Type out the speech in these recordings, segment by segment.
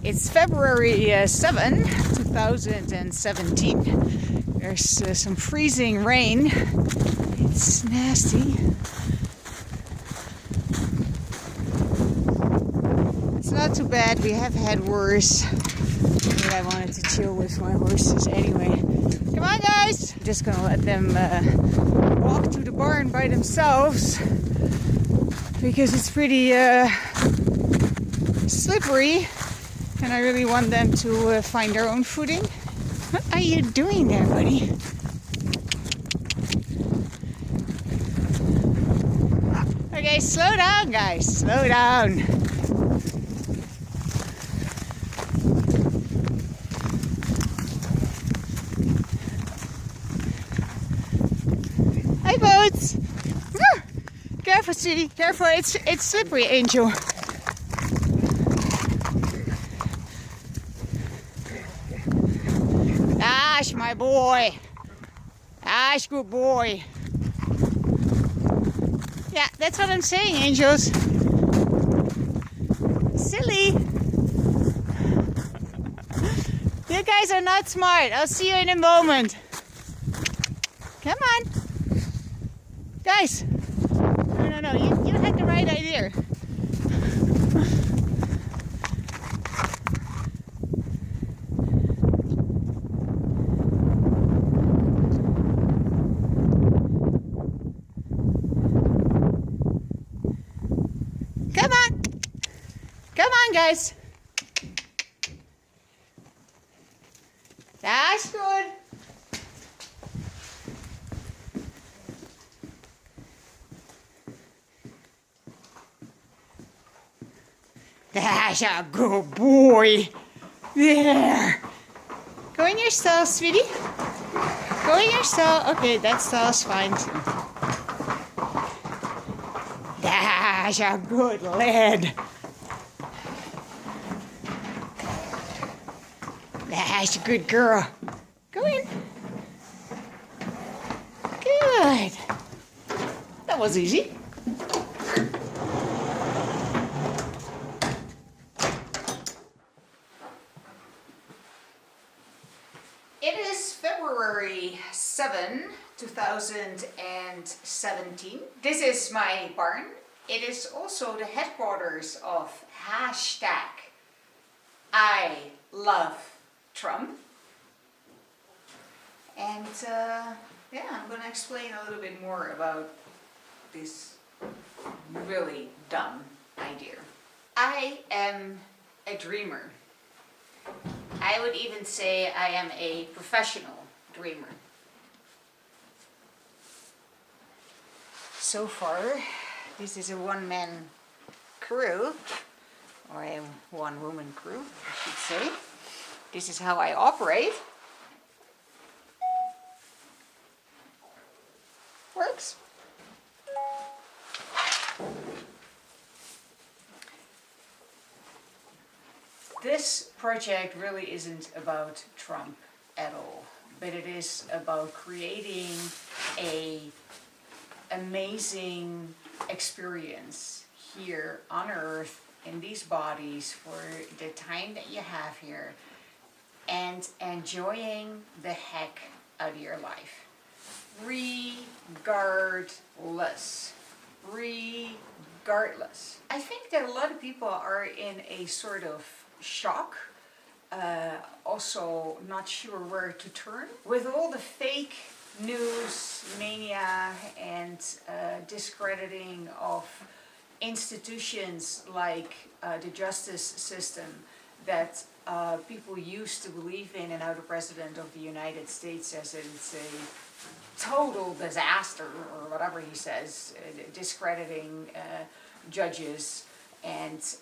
It's February 7, 2017. There's some freezing rain. It's nasty. It's not too bad. We have had worse. But I wanted to chill with my horses anyway. Come on, guys! I'm just gonna let them walk to the barn by themselves because it's pretty slippery. And I really want them to find their own footing. What are you doing there, buddy? Okay, slow down, guys. Slow down. Hi, boats. Careful, sweetie. Careful. It's slippery, Angel. Ash, my boy. Ash, good boy. Yeah, that's what I'm saying, angels. Silly. You guys are not smart. I'll see you in a moment. Come on. Guys. No. You had the right idea. Come on, guys. That's good. That's a good boy. There. Go in your stall, sweetie. Go in your stall. Okay, that stall's fine too. That's a good lad. That's a good girl. Go in. Good. That was easy. It is February 7, 2017. This is my barn. It is also the headquarters of #ILoveTrump. And I'm going to explain a little bit more about this really dumb idea. I am a dreamer. I would even say I am a professional dreamer. So far, this is a one-man crew, or a one-woman crew, I should say. This is how I operate. Works. This project really isn't about Trump at all, but it is about creating an amazing experience here on Earth in these bodies for the time that you have here and enjoying the heck out of your life. Regardless. I think that a lot of people are in a sort of shock, also not sure where to turn. With all the fake news mania and discrediting of institutions like the justice system that people used to believe in, and now the President of the United States says it's a total disaster, or whatever he says, discrediting judges and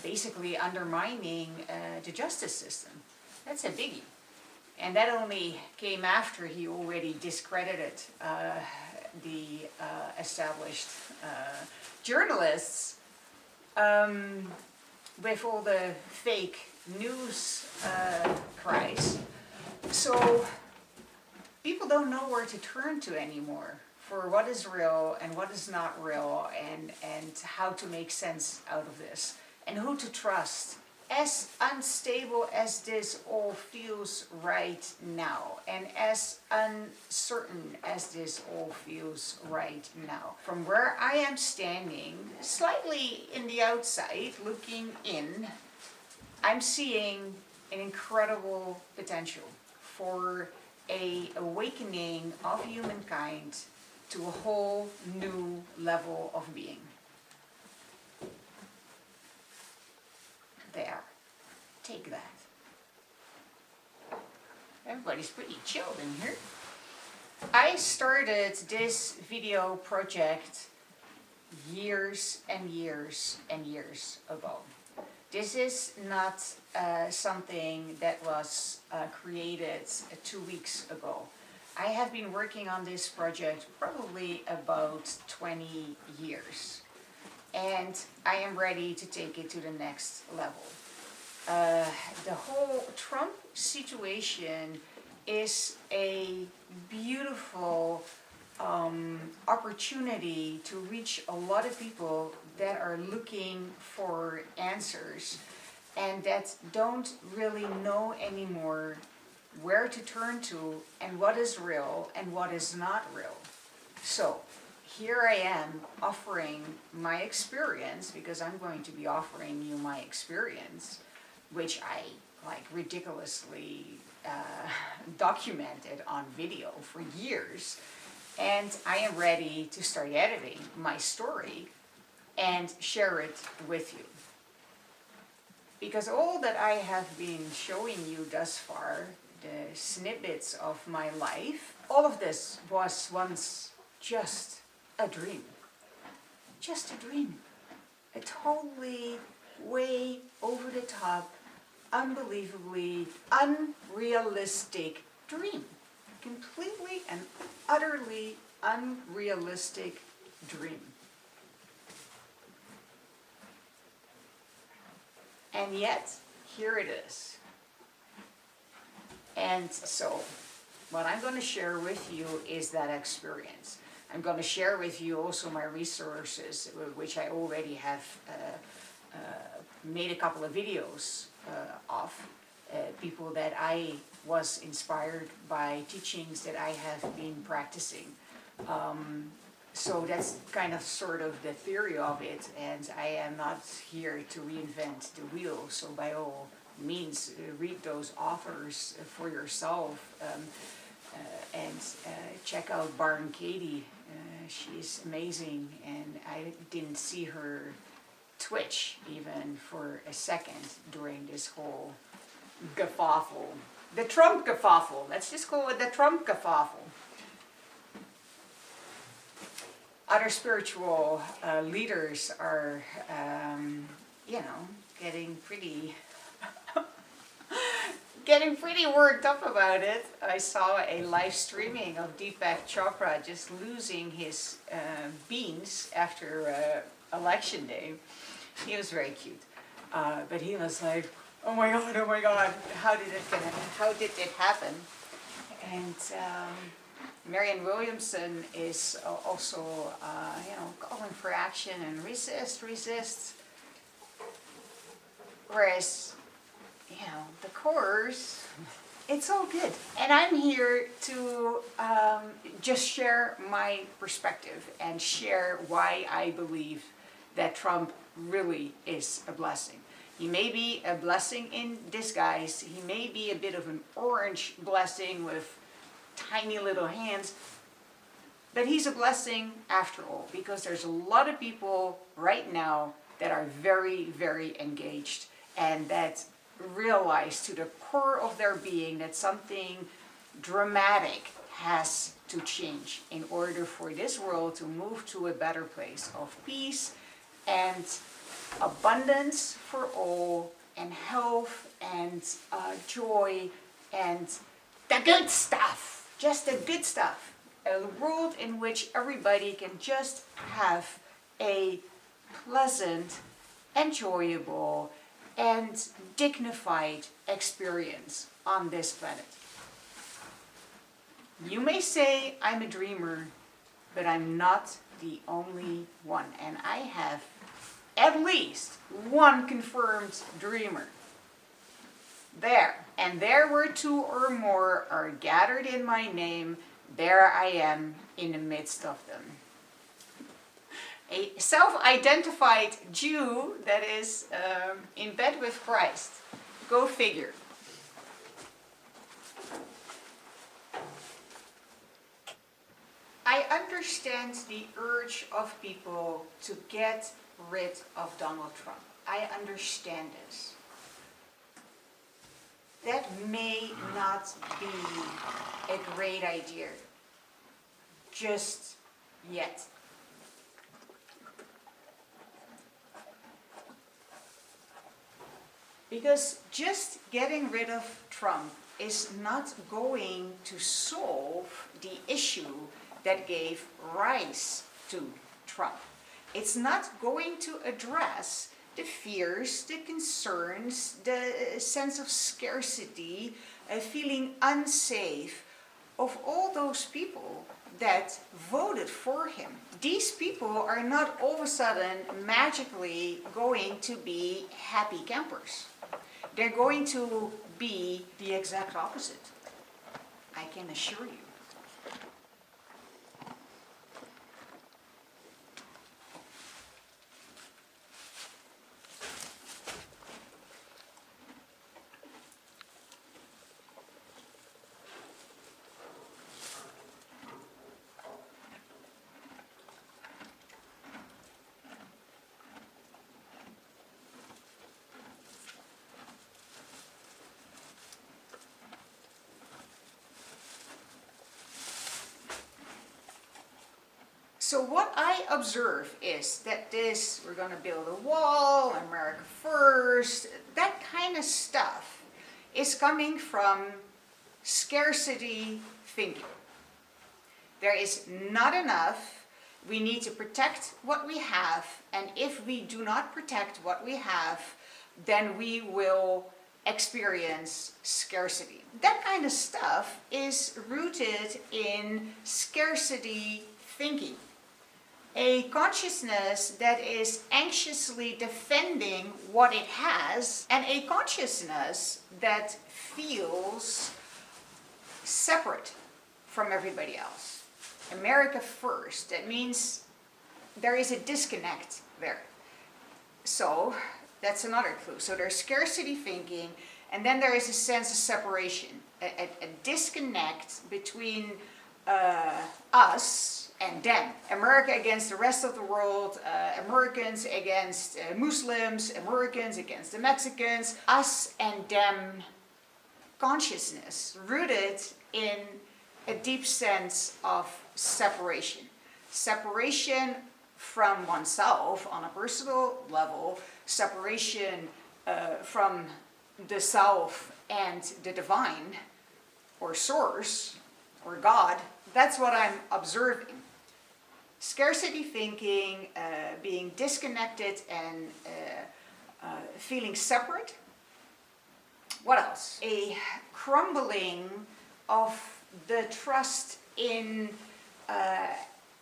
basically undermining the justice system. That's a biggie. And that only came after he already discredited the established journalists with all the fake news cries. So people don't know where to turn to anymore for what is real and what is not real, and how to make sense out of this, and who to trust as unstable as this all feels right now, and as uncertain as this all feels right now, from where I am standing, slightly in the outside, looking in, I'm seeing an incredible potential for a awakening of humankind to a whole new level of being. There. Take that. Everybody's pretty chilled in here. I started this video project years and years and years ago. This is not something that was created 2 weeks ago. I have been working on this project probably about 20 years. And I am ready to take it to the next level. The whole Trump situation is a beautiful opportunity to reach a lot of people that are looking for answers and that don't really know anymore where to turn to and what is real and what is not real. So, here I am offering my experience, because I'm going to be offering you my experience, which I ridiculously documented on video for years. And I am ready to start editing my story and share it with you. Because all that I have been showing you thus far, the snippets of my life, all of this was once just a dream. Just a dream. A totally way over the top, unbelievably unrealistic dream. Completely and utterly unrealistic dream. And yet, here it is. And so, what I'm going to share with you is that experience. I'm going to share with you also my resources, which I already have made a couple of videos of. People that I was inspired by, teachings that I have been practicing. So that's kind of sort of the theory of it, and I am not here to reinvent the wheel, so by all means read those authors for yourself, and check out Byron Katie. She's amazing, and I didn't see her twitch even for a second during this whole guffaffle. The Trump guffaffle. Let's just go with the Trump guffaffle. Other spiritual leaders are, getting pretty worked up about it. I saw a live streaming of Deepak Chopra just losing his beans after election day. He was very cute, but he was like, oh my God, how did it happen? And Marianne Williamson is also, calling for action and resist. Whereas, the course, it's all good. And I'm here to just share my perspective and share why I believe that Trump really is a blessing. He may be a blessing in disguise. He may be a bit of an orange blessing with tiny little hands. But he's a blessing after all, because there's a lot of people right now that are very, very engaged and that realize to the core of their being that something dramatic has to change in order for this world to move to a better place of peace and abundance for all, and health and joy and the good stuff, just the good stuff. A world in which everybody can just have a pleasant, enjoyable, and dignified experience on this planet. You may say I'm a dreamer, but I'm not the only one, and I have at least one confirmed dreamer. There. And there where two or more are gathered in my name, there I am in the midst of them. A self-identified Jew that is in bed with Christ. Go figure. I understand the urge of people to get rid of Donald Trump. I understand this. That may not be a great idea just yet. Because just getting rid of Trump is not going to solve the issue that gave rise to Trump. It's not going to address the fears, the concerns, the sense of scarcity, feeling unsafe of all those people that voted for him. These people are not all of a sudden magically going to be happy campers. They're going to be the exact opposite. I can assure you. So what I observe is that we're going to build a wall, America first, that kind of stuff is coming from scarcity thinking. There is not enough, we need to protect what we have, and if we do not protect what we have, then we will experience scarcity. That kind of stuff is rooted in scarcity thinking. A consciousness that is anxiously defending what it has, and a consciousness that feels separate from everybody else. America first, that means there is a disconnect there. So that's another clue. So there's scarcity thinking, and then there is a sense of separation, a disconnect between us and them. America against the rest of the world, Americans against Muslims, Americans against the Mexicans, us and them consciousness rooted in a deep sense of separation. Separation from oneself on a personal level, separation from the self and the divine, or source, or God. That's what I'm observing. Scarcity thinking, being disconnected and feeling separate. What else? A crumbling of the trust in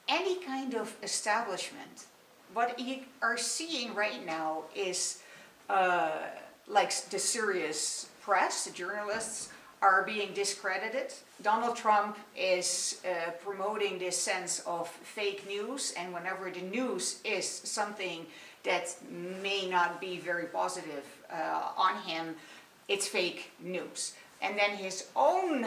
any kind of establishment. What you are seeing right now is like the serious press, the journalists are being discredited. Donald Trump is promoting this sense of fake news, and whenever the news is something that may not be very positive on him, it's fake news. And then his own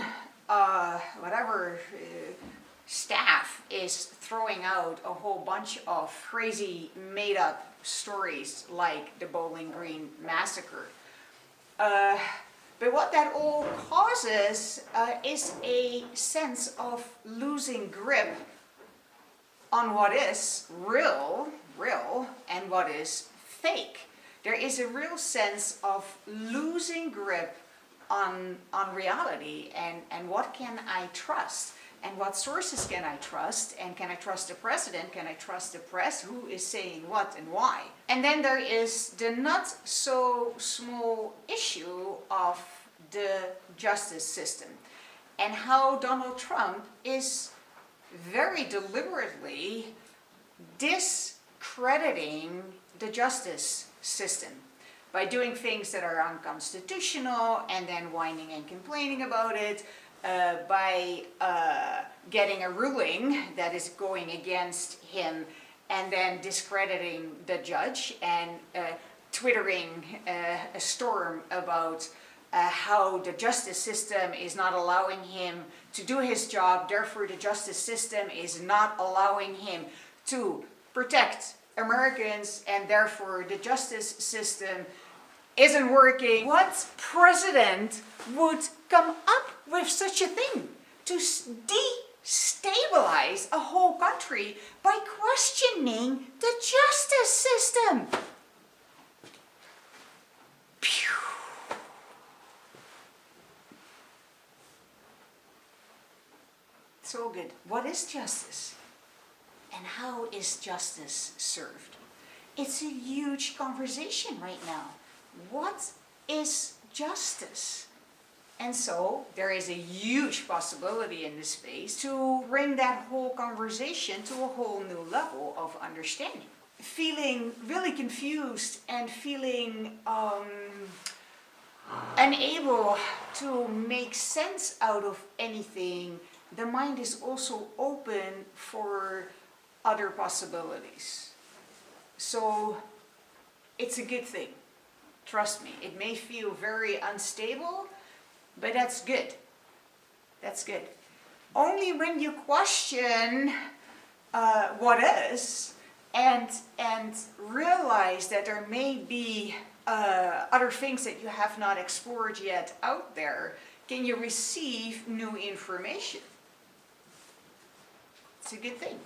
staff is throwing out a whole bunch of crazy made up stories like the Bowling Green massacre. But what that all causes is a sense of losing grip on what is real, and what is fake. There is a real sense of losing grip on reality and what can I trust? And what sources can I trust? And can I trust the president? Can I trust the press? Who is saying what and why? And then there is the not so small issue of the justice system and how Donald Trump is very deliberately discrediting the justice system. by doing things that are unconstitutional and then whining and complaining about it, by getting a ruling that is going against him and then discrediting the judge and twittering a storm about how the justice system is not allowing him to do his job, therefore the justice system is not allowing him to protect Americans, and therefore the justice system isn't working. What president would come up with such a thing? To destabilize a whole country by questioning the justice system. Pew. So good. What is justice? And how is justice served? It's a huge conversation right now. What is justice? And so there is a huge possibility in this space to bring that whole conversation to a whole new level of understanding. Feeling really confused and feeling unable to make sense out of anything, the mind is also open for other possibilities. So it's a good thing. Trust me, it may feel very unstable, but that's good. That's good. Only when you question what is and realize that there may be other things that you have not explored yet out there, can you receive new information. It's a good thing.